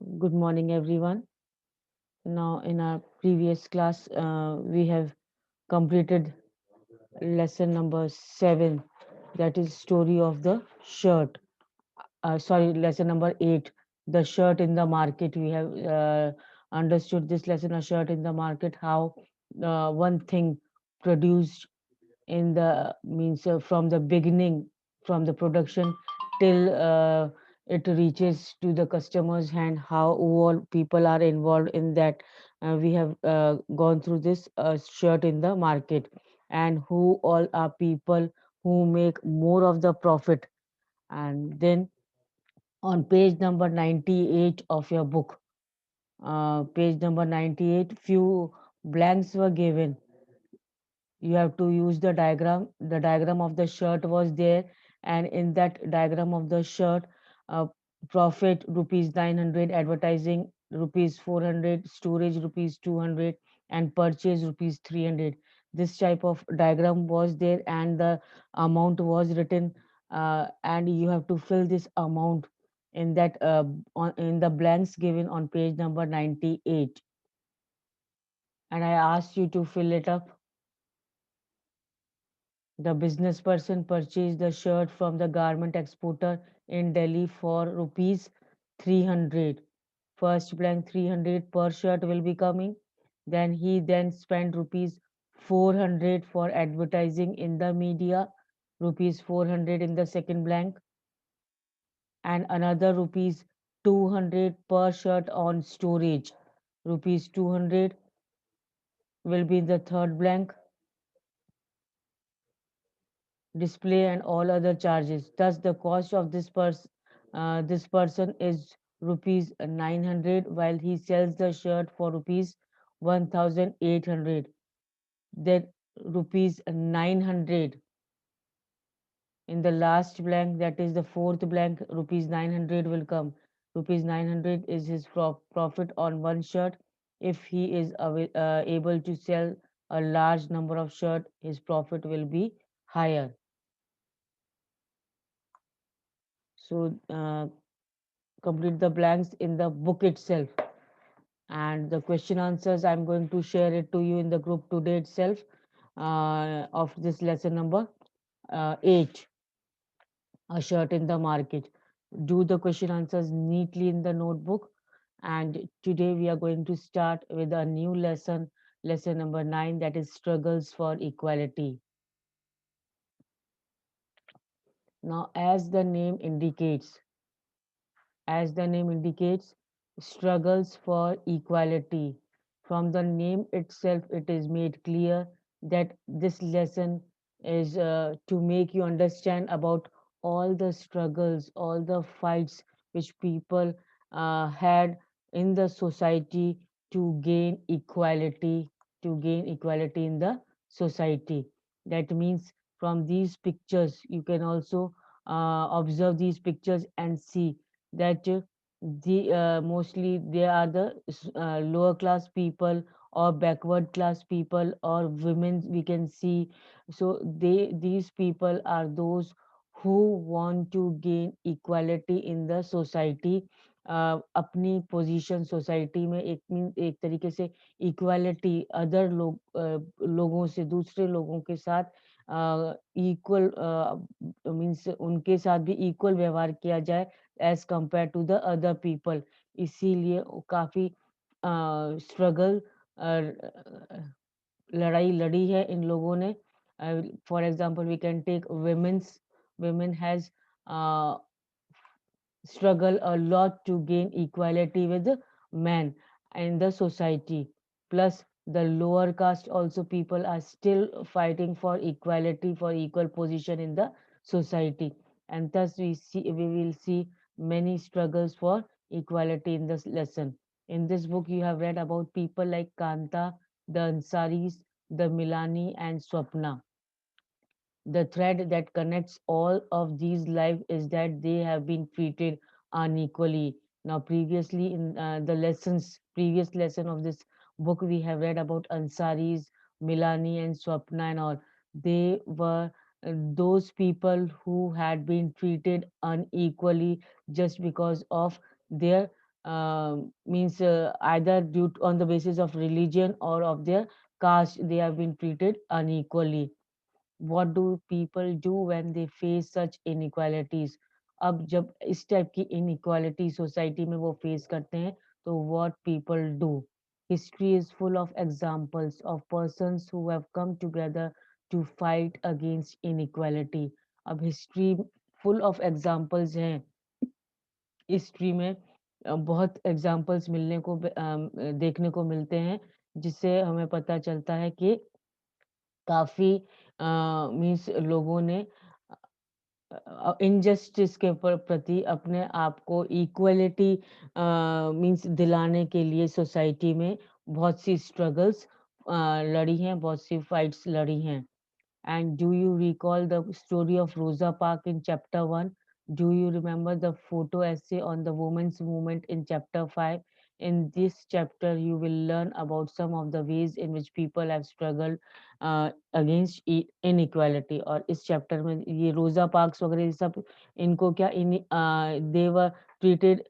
Good morning, everyone. Now, in our previous class, we have completed lesson number 7, that is story of the shirt. Sorry, lesson number 8, the shirt in the market. We have understood this lesson, a shirt in the market, how one thing produced in the means from the beginning, from the production till it reaches to the customer's hand, how all people are involved in that. We have gone through this shirt in the market, and who all are people who make more of the profit. And then on page number 98 of your book, page number 98, few blanks were given. You have to use the diagram. The diagram of the shirt was there, and in that diagram of the shirt, uh, profit rupees 900, advertising rupees 400, storage rupees 200, and purchase rupees 300. This type of diagram was there, and the amount was written, and you have to fill this amount in that in the blanks given on page number 98. And I asked you to fill it up. The business person purchased the shirt from the garment exporter in Delhi for rupees 300. First blank, 300 per shirt will be coming. Then he then spent rupees 400 for advertising in the media, rupees 400 in the second blank, and another rupees 200 per shirt on storage. Rupees 200 will be in the third blank, display and all other charges. Thus, the cost of this person is rupees 900, while he sells the shirt for rupees 1800. Then rupees 900 in the last blank, that is the fourth blank, rupees 900 will come. Rupees 900 is his profit on one shirt. If he is able to sell a large number of shirt, his profit will be higher. So complete the blanks in the book itself, and the question answers I'm going to share it to you in the group today itself, of this lesson number 8, a shirt in the market. Do the question answers neatly in the notebook. And today we are going to start with a new lesson, lesson number 9, that is struggles for equality. Now, as the name indicates, struggles for equality. From the name itself, it is made clear that this lesson is to make you understand about all the struggles, all the fights which people had in the society to gain equality, in the society. That means from these pictures, you can also observe these pictures and see that the mostly they are the lower class people or backward class people or women we can see. So these people are those who want to gain equality in the society, अपनी position society में एक mean एक तरीके से equality other लोगों से दूसरे लोगों के साथ इक्वल मीन्स उनके साथ भी इक्वल व्यवहार किया जाए as compared to the other people. इसीलिए काफ़ी स्ट्रगल लड़ाई लड़ी है इन लोगों ने। For example we can take women has struggle a lot to gain equality with men in the society. Plus, the lower caste also people are still fighting for equality, for equal position in the society. And thus we will see many struggles for equality in this lesson. In this book, you have read about people like Kanta, the Ansaris, the Milani, and Swapna. The thread that connects all of these lives is that they have been treated unequally. Now, previously in previous lesson of this book, we have read about Ansaris, Milani, and Swapna and all. They were those people who had been treated unequally just because of their means either on the basis of religion or of their caste, they have been treated unequally. What do people do when they face such inequalities? अब जब इस type की inequality society में वो face करते हैं, तो what people do? History is full of examples of persons who have come together to fight against inequality. अब history full of examples हैं, हिस्ट्री में बहुत एग्जाम्पल्स देखने को मिलते हैं, जिससे हमें पता चलता है कि काफ़ी मीन्स लोगों ने इनजस्टिस के प्रति अपने आप को इक्वलिटी मीन्स दिलाने के लिए सोसाइटी में बहुत सी स्ट्रगल्स लड़ी हैं, बहुत सी फाइट्स लड़ी हैं। And do you recall the story of Rosa Parks in chapter 1? Do you remember the photo essay on the women's movement in chapter 5? In this chapter, you will learn about some of the ways in which people have struggled against inequality. और इस chapter में ये रोजा parks वगैरह ये सब इनको क्या they were treated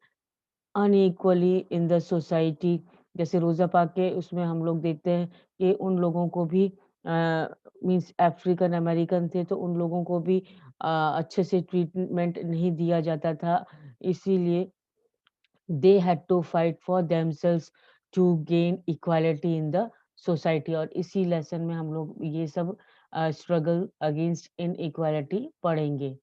unequally in the society. जैसे रोजा पार्क के उसमें हम लोग देखते हैं कि उन लोगों को भी मीन्स अफ्रीकन अमेरिकन थे, तो उन लोगों को भी अच्छे से ट्रीटमेंट नहीं दिया जाता था, इसीलिए they had to fight for themselves to gain equality in the society. और इसी लेसन में हम लोग ये सब स्ट्रगल अगेंस्ट inequality पढ़ेंगे.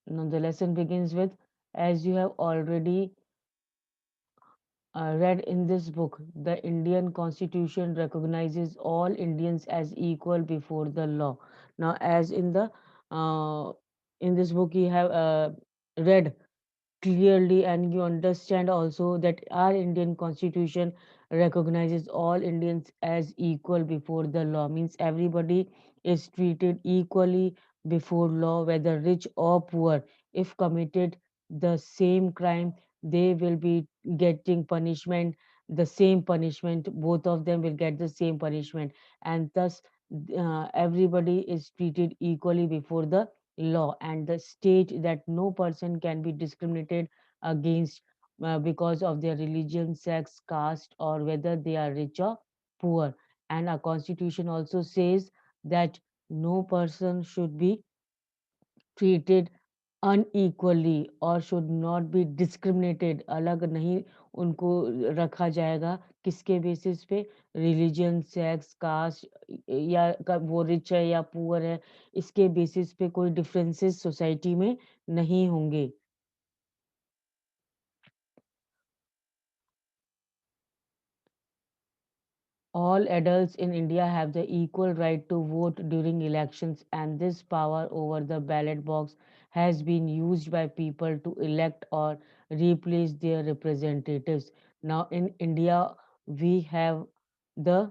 Now the lesson begins with, as you have already read in this book, the Indian Constitution recognizes all Indians as equal before the law. Now, as in this book, you have read clearly and you understand also that our Indian constitution recognizes all Indians as equal before the law, means everybody is treated equally before law, whether rich or poor. If committed the same crime, they will be getting punishment, the same punishment, both of them will get the same punishment, and thus everybody is treated equally before the law, and the state that no person can be discriminated against because of their religion, sex, caste, or whether they are rich or poor. And our constitution also says that no person should be treated unequally or should not be discriminated. अलग नहीं उनको रखा जाएगा, किसके basis पे? Religion, sex, cast, या वो rich है या पुअर है, इसके बेसिस पे कोई डिफरेंसेस सोसाइटी में नहीं होंगे. All adults in India have the equal right to vote during elections, and this power over the ballot box has been used by people to elect or replace their representatives. Now, in India, we have the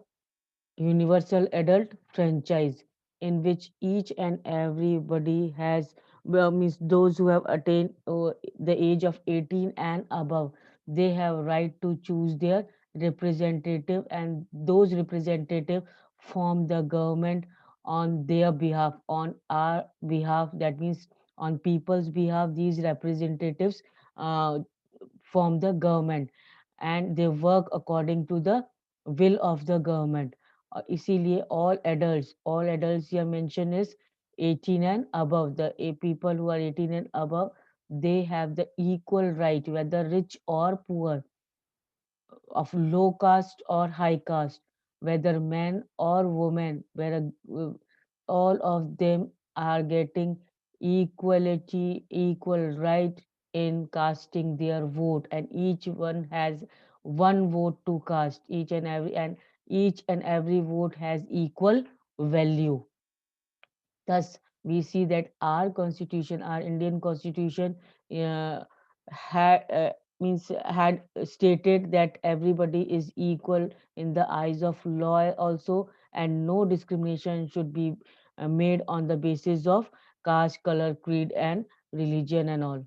universal adult franchise, in which each and everybody has, well, means those who have attained the age of 18 and above, they have right to choose their representative, and those representative form the government on their behalf, on our behalf, that means on people's behalf. These representatives uh, form the government, and they work according to the will of the government. इसीलिए all adults here mention is 18 and above. The people who are 18 and above, they have the equal right, whether rich or poor, of low caste or high caste, whether men or women, where all of them are getting equal right in casting their vote, and each one has one vote to cast. Each and every vote has equal value. Thus, we see that our constitution, our Indian constitution, uh, had means had stated that everybody is equal in the eyes of law also, and no discrimination should be made on the basis of caste, color, creed, and religion and all.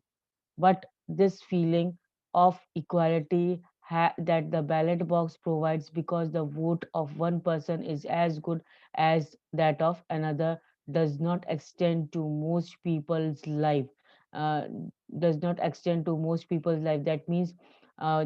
But this feeling of equality that the ballot box provides, because the vote of one person is as good as that of another, does not extend to most people's life. uh, does not extend to most people's life. That means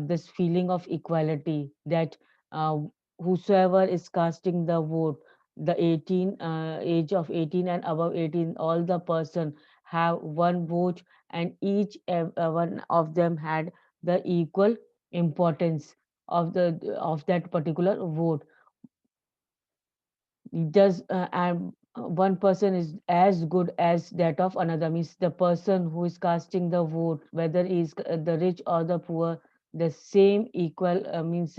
this feeling of equality, that uh, whosoever is casting the vote, the 18 age of 18 and above 18, all the person have one vote, and each one of them had the equal importance of that particular vote. Does and one person is as good as that of another, means the person who is casting the vote, whether is the rich or the poor, the same equal means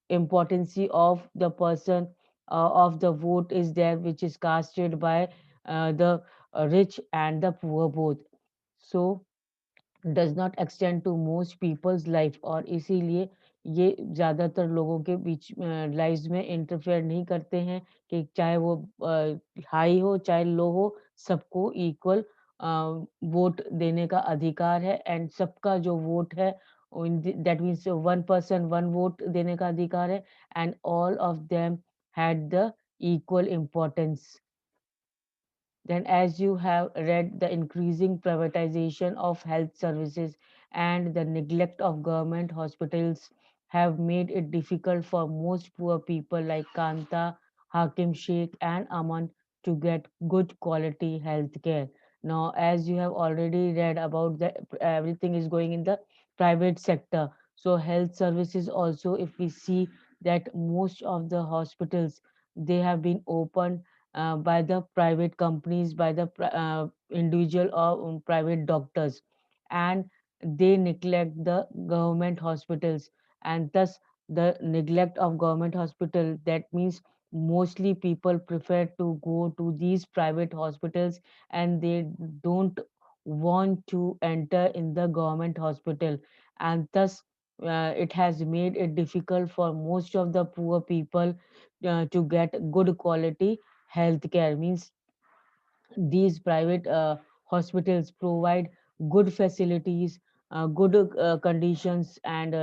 importance of the person of the vote is there, which is casted by the rich and the poor both. So does not extend to most people's life, और इसीलिए ये ज़्यादातर लोगों के बीच life में interfere नहीं करते हैं, कि चाहे वो हाई हो चाहे लो हो, सबको इक्वल वोट देने का अधिकार है, एंड सबका जो वोट है that means one person one vote देने का अधिकार है, and all of them had the equal importance. Then, as you have read, the increasing privatization of health services and the neglect of government hospitals have made it difficult for most poor people like Kanta, Hakim Sheikh, and Aman to get good quality health care. Now, as you have already read about the everything is going in the private sector. So, health services also, if we see that most of the hospitals, they have been opened by the private companies, by the individual or private doctors, and they neglect the government hospitals, and thus the neglect of government hospital, that means mostly people prefer to go to these private hospitals, and they don't want to enter in the government hospital, and thus it has made it difficult for most of the poor people to get good quality healthcare. Means these private hospitals provide good facilities, good conditions, and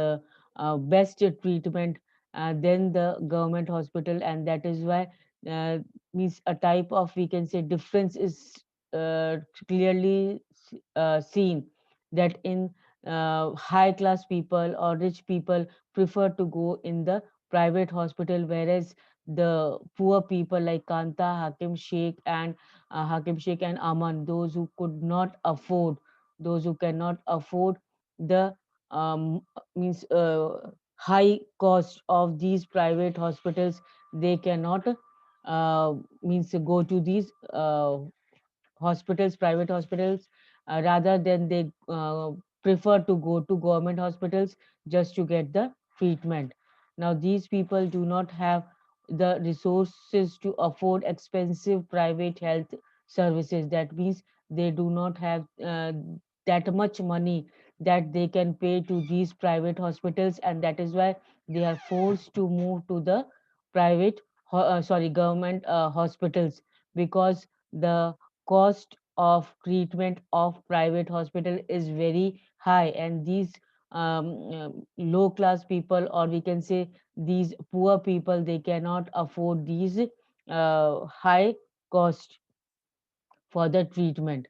best treatment than the government hospital, and that is why uh, means a type of, we can say, difference is clearly seen, that in high class people or rich people prefer to go in the private hospital, whereas the poor people like Kanta, Hakim Sheikh and Aman, those who could not afford, those who cannot afford the means high cost of these private hospitals, they cannot means go to these hospitals, private hospitals, rather than they prefer to go to government hospitals just to get the treatment. Now, these people do not have the resources to afford expensive private health services. That means they do not have that much money that they can pay to these private hospitals, and that is why they are forced to move to the government hospitals, because the cost of treatment of private hospital is very high, and these low class people, or we can say these poor people, they cannot afford these high cost for the treatment.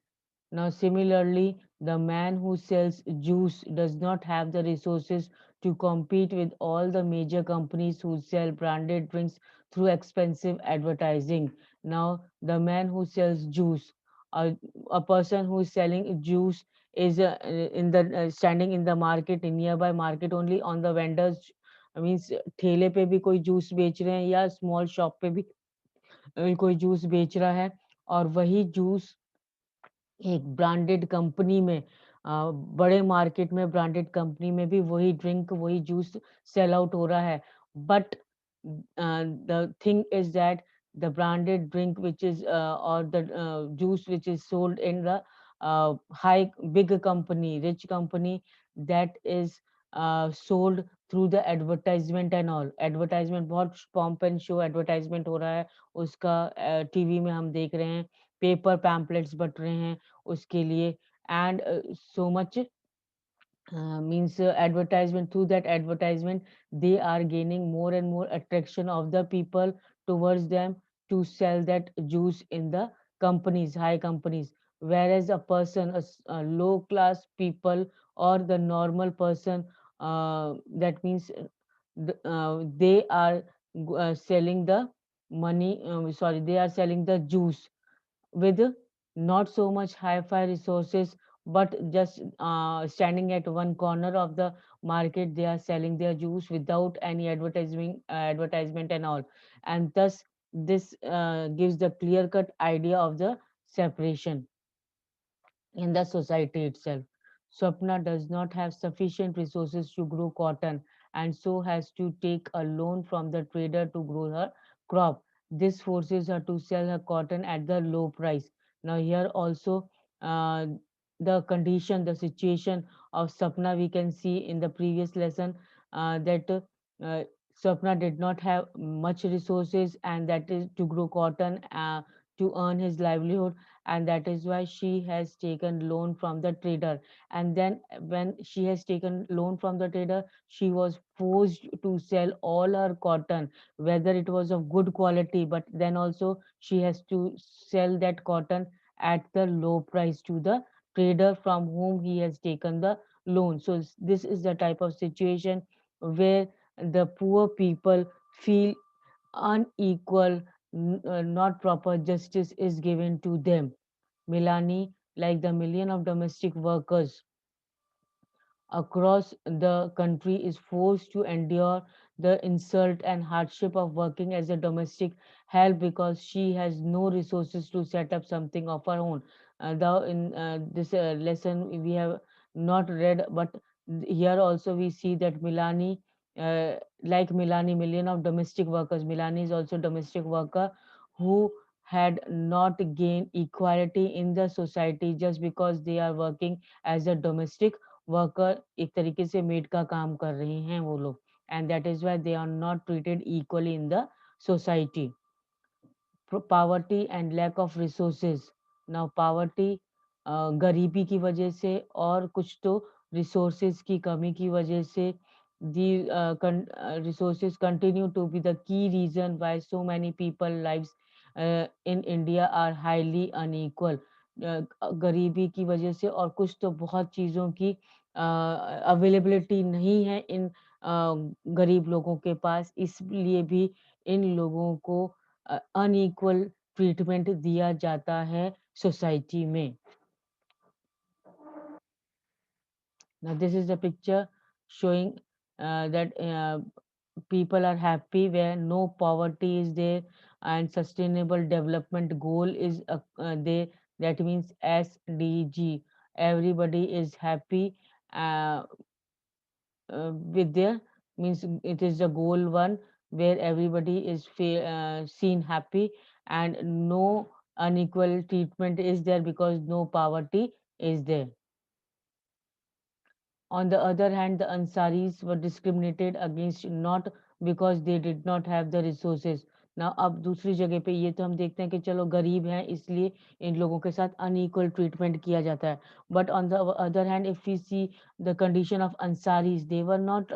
Now, similarly, the man who sells juice does not have the resources to compete with all the major companies who sell branded drinks through expensive advertising. Now, the man who sells juice, a person who is selling juice is in the standing in the market, in nearby market only, on the vendors, means ठेले पे भी कोई juice बेच रहे हैं, या small shop पे भी कोई जूस बेच रहा है, और वही जूस एक ब्रांडेड कंपनी में बड़े मार्केट में ब्रांडेड कंपनी में भी वही ड्रिंक वही जूस सेल आउट हो रहा है, but the thing is that the branded drink which is or the juice which is sold in the high big company, rich company, that is sold through the advertisement and all. Advertisement बहुत pomp and show advertisement हो रहा है उसका, TV में हम देख रहे हैं, पेपर पैम्पलेट्स बट रहे हैं उसके लिए, and so much means advertisement. Through that advertisement, they are gaining more and more attraction of the people towards them to sell that juice in the companies, high companies. whereas a person, a low class people or the normal person, that means they are selling the money, sorry, they are selling the juice with not so much hi-fi resources, but just standing at one corner of the market, they are selling their juice without any advertisement and all. And thus this gives the clear cut idea of the separation in the society itself. Swapna does not have sufficient resources to grow cotton and so has to take a loan from the trader to grow her crop. This forces her to sell her cotton at the low price. Now, here also, uh, the condition, the situation of Sapna, we can see in the previous lesson that Sapna did not have much resources, and that is to grow cotton to earn his livelihood, and that is why she has taken loan from the trader. And then when she has taken loan from the trader, she was forced to sell all her cotton, whether it was of good quality, but then also she has to sell that cotton at the low price to the trader from whom he has taken the loan. So this is the type of situation where the poor people feel unequal, not proper justice is given to them. Milani, like the million of domestic workers across the country, is forced to endure the insult and hardship of working as a domestic help because she has no resources to set up something of her own. Though in this lesson we have not read, but here also we see that Milani, like Milani, million of domestic workers, Milani is also domestic worker who had not gained equality in the society just because they are working as a domestic worker एक तरीके से made का काम कर रहे हैं वो लोग and that is why they are not treated equally in the society poverty and lack of resources. Now poverty गरीबी की वजह से और कुछ तो resources की कमी की वजह से the resources continue to be the key reason why so many people lives in India are highly unequal. गरीबी की वजह से और कुछ तो बहुत चीज़ों की अवेलेबिलिटी नहीं है इन गरीब लोगों के पास, इसलिए भी इन लोगों को unequal ट्रीटमेंट दिया जाता है सोसाइटी में. Now this is the picture showing that people are happy where no poverty is there and sustainable development goal is there. That means SDG. Everybody is happy uh, with their, means it is the goal one where everybody is seen happy and no unequal treatment is there because no poverty is there. On the other hand, the Ansaris were discriminated against not because they did not have the resources. Now अब दूसरी जगह पे ये तो हम देखते हैं कि चलो गरीब हैं इसलिए इन लोगों के साथ अनइक्वल ट्रीटमेंट किया जाता है. But on the other hand if we see the condition of Ansaris, they were not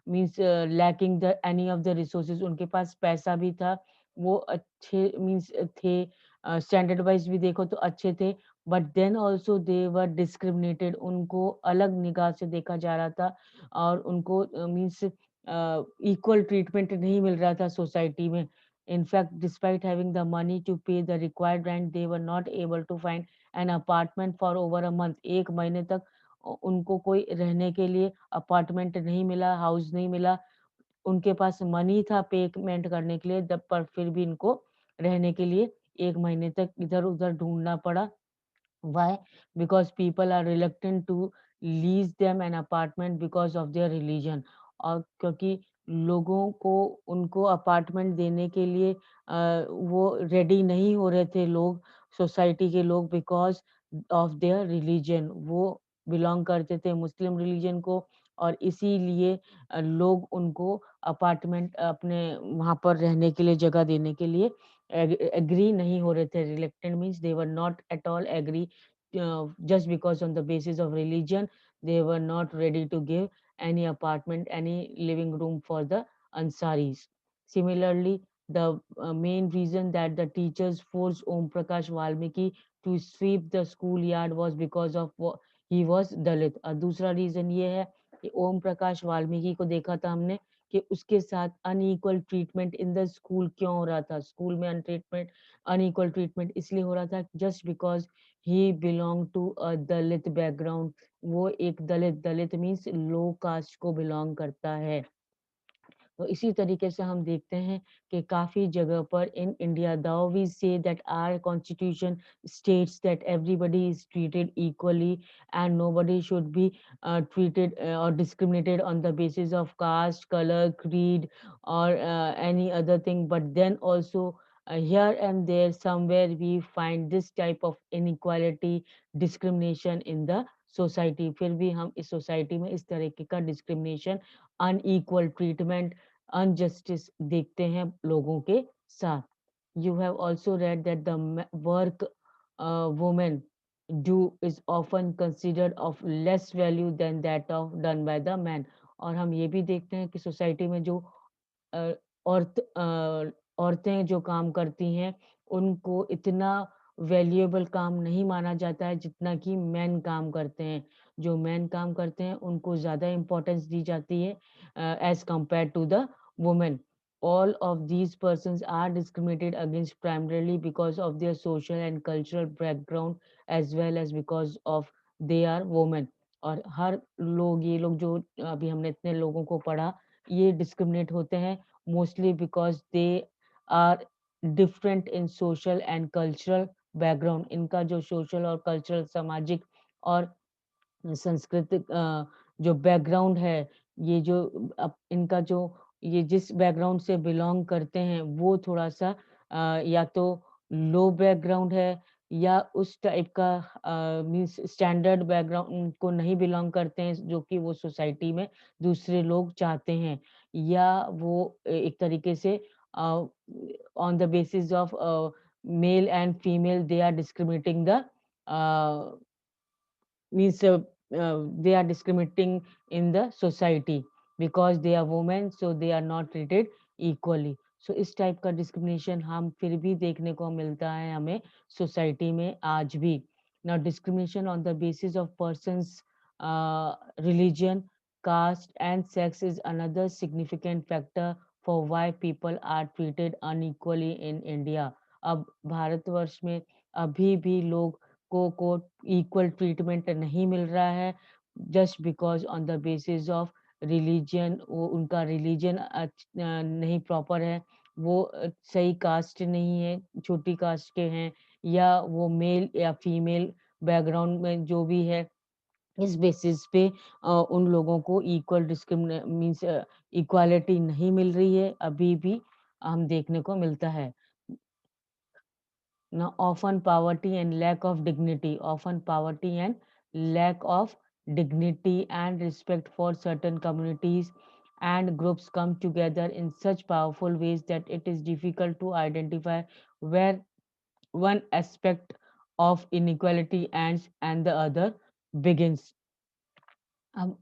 means lacking the any of the resources. उनके पास पैसा भी था, वो अच्छे मीन्स थे, स्टैंडर्ड वाइज भी देखो तो अच्छे थे, but then also they were discriminated. उनको अलग निगाह से देखा जा रहा था और उनको मीन्स इक्वल ट्रीटमेंट नहीं मिल रहा था सोसाइटी में. In fact, despite having the money to pay the required rent, they were not able to find an apartment for over a month. एक महीने तक उनको कोई रहने के लिए अपार्टमेंट नहीं मिला, हाउस नहीं मिला. उनके पास मनी था पेमेंट करने के लिए, पर फिर भी इनको रहने के लिए एक महीने तक इधर उधर ढूंढना पड़ा. Why? Because people are reluctant to lease them an apartment because of their religion. और क्योंकि लोगों को उनको अपार्टमेंट देने के लिए वो रेडी नहीं हो रहे थे लोग, सोसाइटी के लोग, बिकॉज ऑफ देयर रिलीजन. वो बिलोंग करते थे मुस्लिम रिलीजन को और इसीलिए लोग उनको अपार्टमेंट अपने वहाँ पर रहने के लिए जगह देने के लिए एग्री नहीं हो रहे थे. Reluctant means they were not at all agree, just because on the basis of religion they were not ready to give any apartment, any living room for the Ansaris. Similarly, The main reason that the teachers forced Om Prakash Valmiki to sweep the schoolyard was because of he was Dalit. और दूसरा reason ये है कि ओम प्रकाश वाल्मीकि को देखा था हमने कि उसके साथ unequal treatment in the school क्यों हो रहा था, स्कूल में अनइक्वल ट्रीटमेंट इसलिए हो रहा था just because he belong to a Dalit background. वो एक दलित मीन्स लो कास्ट को बिलोंग करता है। तो इसी तरीके से हम देखते हैं कि काफ़ी जगह पर in India though we say that our constitution states that everybody is treated equally and nobody should be treated or discriminated on the basis of caste, color, creed, or any other thing. But then also here and there somewhere we find this type of inequality, discrimination in the society। फिर भी हम इस society में इस तरीके का discrimination, unequal treatment, injustice देखते हैं लोगों के साथ। You have also read that the work women do is often considered of less value than that of done by the man। और हम ये भी देखते हैं कि सोसाइटी में जो अ, औरतें जो काम करती हैं उनको इतना वैल्यूएबल काम नहीं माना जाता है जितना कि मैन काम करते हैं। जो मैन काम करते हैं उनको ज़्यादा इम्पोर्टेंस दी जाती है as compared to the women. All of these persons are discriminated against primarily because of their social and cultural background as well as because of they are women। और हर लोग ये लोग जो अभी हमने इतने लोगों को पढ़ा ये डिस्क्रिमिनेट होते हैं mostly because they are different in social and cultural background। इनका जो social और cultural सामाजिक और सांस्कृतिक जो बैकग्राउंड है, ये जो इनका जो ये जिस बैकग्राउंड से बिलोंग करते हैं वो थोड़ा सा या तो लो बैकग्राउंड है या उस टाइप का मीन्स स्टैंडर्ड बैकग्राउंड को नहीं बिलोंग करते हैं जो कि वो सोसाइटी में दूसरे लोग चाहते हैं, या वो एक तरीके से on the basis of male and female they are discriminating the means they are discriminating in the society because they are women so they are not treated equally। so इस टाइप का डिस्क्रिमिनेशन हम फिर भी देखने को मिलता है हमें सोसाइटी में आज भी। now discrimination on the basis of persons religion, caste and sex is another significant factor for why people are treated unequally in India। अब भारतवर्ष में अभी भी लोग को इक्वल ट्रीटमेंट नहीं मिल रहा है just because on the basis of religion. वो उनका रिलीजन नहीं प्रॉपर है, वो सही कास्ट नहीं है, छोटी कास्ट के हैं, या वो मेल या फीमेल बैकग्राउंड में जो भी है इस बेसिस पे उन लोगों को इक्वल डिस्क्रिमिने मीन्स इक्वालिटी नहीं मिल रही है अभी भी हम देखने को मिलता है। Now, often poverty and lack of dignity and respect for certain communities and groups come together in such powerful ways that it is difficult to identify where one aspect of inequality ends and the other begins।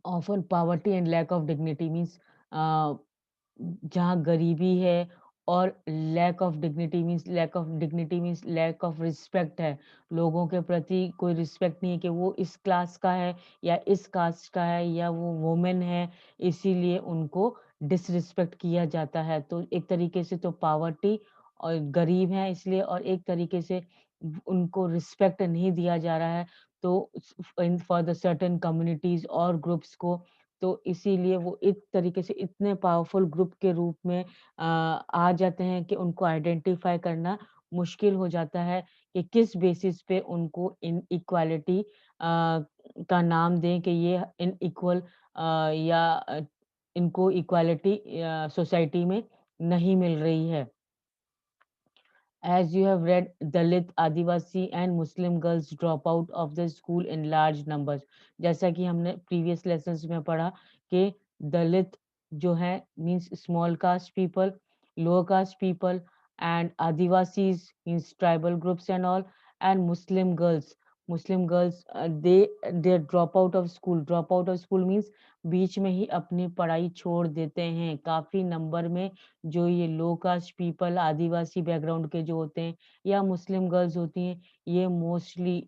Often poverty and lack of dignity means जहाँ गरीबी है और lack of dignity means lack of respect है, लोगों के प्रति कोई respect नहीं है कि वो इस क्लास का है या इस कास्ट का है या वो वुमेन है, इसीलिए उनको डिसरिस्पेक्ट किया जाता है। तो एक तरीके से तो पावर्टी और गरीब है इसलिए, और एक तरीके से उनको रिस्पेक्ट नहीं दिया जा रहा है तो फॉर द सर्टेन कम्युनिटीज और ग्रुप्स को। तो इसीलिए वो एक तरीके से इतने पावरफुल ग्रुप के रूप में आ जाते हैं कि उनको आइडेंटिफाई करना मुश्किल हो जाता है कि किस बेसिस पे उनको इन इक्वालिटी का नाम दें कि ये इन इक्वल या इनको इक्वालिटी सोसाइटी में नहीं मिल रही है। As you have read, Dalit, Adivasi and Muslim girls drop out of the school in large numbers। जैसा कि हमने previous lessons में पढ़ा कि दलित जो है means small caste people, lower caste people, and Adivasis means tribal groups and all, and Muslim girls। Muslim girls, they drop out of school. Drop out of school means बीच में ही अपनी पढ़ाई छोड़ देते हैं। काफ़ी नंबर में जो ये लो कास्ट पीपल, आदिवासी बैकग्राउंड के जो होते हैं या मुस्लिम गर्ल्स होती हैं, ये मोस्टली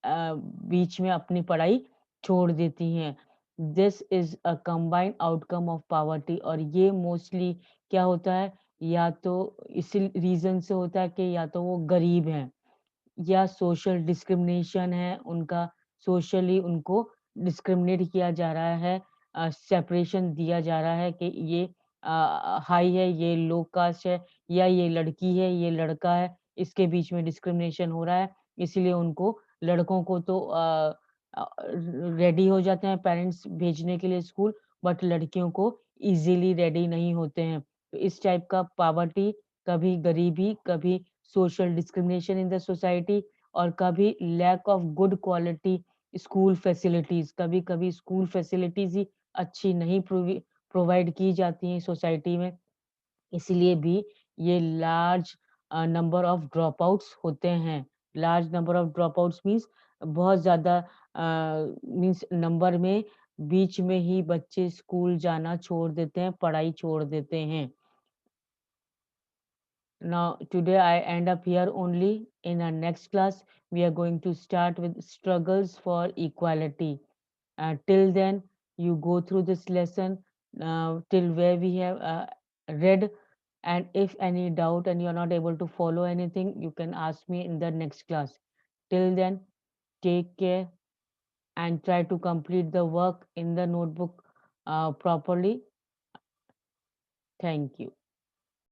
बीच में अपनी पढ़ाई छोड़ देती हैं। This is a combined outcome of poverty, और ये मोस्टली क्या होता है, या तो इसी रीज़न से होता है कि या तो वो गरीब हैं या सोशल डिस्क्रिमिनेशन है उनका, सोशली उनको डिस्क्रिमिनेट किया जा रहा है, सेपरेशन दिया जा रहा है कि ये हाई है, ये लो कास्ट है, या ये लड़की है, ये लड़का है, इसके बीच में डिस्क्रिमिनेशन हो रहा है। इसलिए उनको, लड़कों को तो रेडी हो जाते हैं पेरेंट्स भेजने के लिए स्कूल, बट लड़कियों को इजीली रेडी नहीं होते हैं। तो इस टाइप का पॉवर्टी, कभी गरीबी, कभी social discrimination in the society, और कभी lack of good quality school facilities. कभी-कभी स्कूल फैसिलिटीज ही अच्छी नहीं प्रोवाइड की जाती हैं सोसाइटी में, इसलिए भी ये लार्ज नंबर ऑफ ड्रॉपआउट्स होते हैं। Large number of dropouts means बहुत ज़्यादा मीन्स नंबर में बीच में ही बच्चे स्कूल जाना छोड़ देते हैं, पढ़ाई छोड़ देते हैं। Now, today I end up here only. In our next class, we are going to start with struggles for equality. Till then, you go through this lesson till where we have read. And if any doubt and you're not able to follow anything, you can ask me in the next class. Till then, take care and try to complete the work in the notebook properly. Thank you.